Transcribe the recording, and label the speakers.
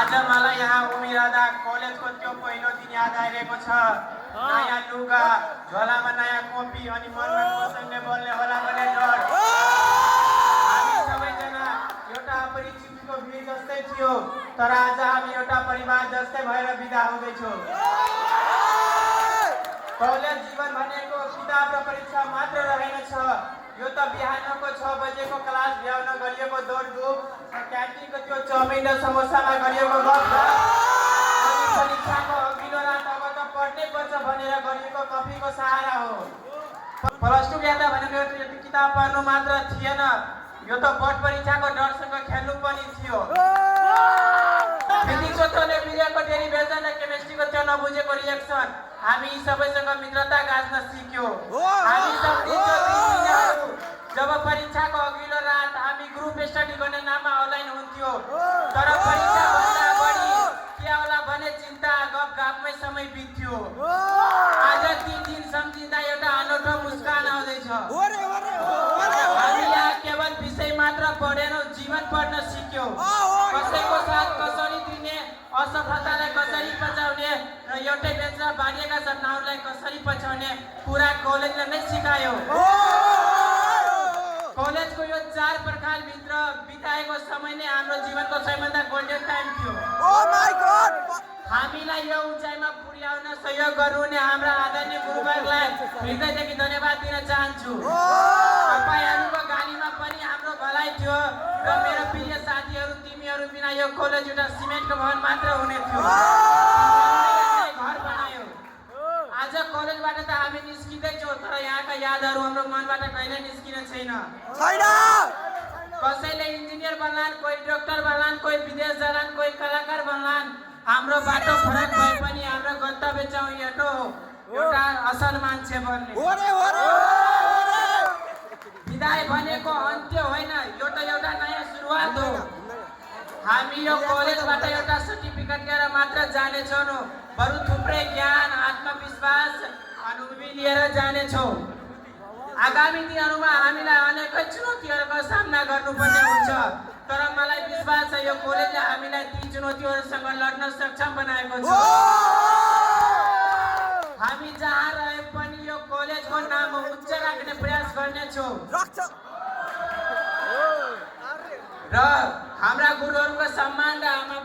Speaker 1: आज मलाई यहाँ उमिरदा कलेजको त्यो पहिलो दिन याद आइरहेको छ। नयाँ लुगा, झोलामा नयाँ कपी अनि मनमा कोसँग बोल्ने होला भन्ने डर। हामी सबैजना एउटा अपरिचितको भिड जस्तै थियो, तर आज हामी एउटा परिवार जस्तै भएर बिदा हुँदैछौँ। कलेज जीवन भनेको किताब र परीक्षा मात्र रहेनछ। यो त बिहानको 6 बजेको क्लास भ्याउन गरिएको दौडधुप, क्यान्टिनको त्यो चाउमिन र समोसामा गरिएको गफगाफ, अनि परीक्षाको अघिल्लो रात अब त पढ्नै पर्छ भनेर गरिएको कफीको सहारा हो। प्लस टू यात्रा भनेको यो किताब पढ्नु मात्र थिएन, यो त बोर्ड परीक्षाको डरसँग खेल्नु पनि थियो। फिजिक्सको त्यो मिलेको डेरिभेसन र केमिस्ट्रीको त्यो नबुझेको रिएक्सन, हामी सबैसँग मित्रता गाँच्न सिक्यो। हामी सब जब परीक्षाको अघिल्लो रात हामी ग्रुप स्टडी गर्ने नाममा अनलाइन हुन्थ्यो, तर परीक्षा भन्दा बढी के होला भन्ने चिन्ता गफगाफमै समय बित्थ्यो। आज ती दिन सम्झिँदा एउटा अनौठो मुस्कान आउँदैछ। हामी यहाँ केवल विषय मात्र पढेनौँ, जीवन पढ्न सिक्यौँ। कसैको साथ कसरी दिने, असफलतालाई कसरी बचाउने र एउटै बेचमा बाँडिएका सपनाहरूलाई कसरी पछाउने पुरा कलेजले नै सिकायो। कलेजको यो 4 पर्खालभित्र बिताएको समय नै हाम्रो जीवनको सबैभन्दा गोल्डन टाइम थियो। हामीलाई यो उचाइमा पुर्याउन सहयोग गर्नुहुने हाम्रा आदरणीय गुरुवर्गलाई हृदयदेखि धन्यवाद दिन चाहन्छु। तपाईँहरूको गालीमा पनि हाम्रो भलाइ थियो र मेरो प्रिय साथीहरू, तिमीहरू बिना यो कलेज एउटा सिमेन्टको भवन मात्र हुने थियो। घर बनायो। आज कलेजबाट त हामी निस्किँदैछौँ, तर यहाँका यादहरू हाम्रो मनबाट कहिले निस्किने छैन। कसैले इन्जिनियर बन्लान्, कोही डाक्टर बन्लान्, कोही विदेश जालान्, कोही कलाकार बन्लान्। हाम्रो बाटो फरक भए पनि हाम्रो गन्तव्य चाहिँ एउटा हो, एउटा असल मान्छे बन्ने। विदाय भनेको अन्त्य होइन, एउटा नयाँ सुरुवात हो। हामी यो कलेजबाट एउटा सर्टिफिकेट लिएर मात्र जानेछौँ, बरु थुप्रै ज्ञान, आत्मविश्वास, अनुभूति लिएर जानेछौँ। आगामी दिनहरूमा हामीलाई अनेकै चुनौतीहरूको सामना गर्नुपर्ने हुन्छ, तर मलाई विश्वास छ यो कलेजले हामीलाई ती चुनौतीहरूसँग लड्न सक्षम बनाएको छ। हामी जहाँ रहे पनि यो कलेजको नाम उच्च राख्ने प्रयास गर्नेछौँ र हाम्रा गुरुहरूको सम्मान र आमा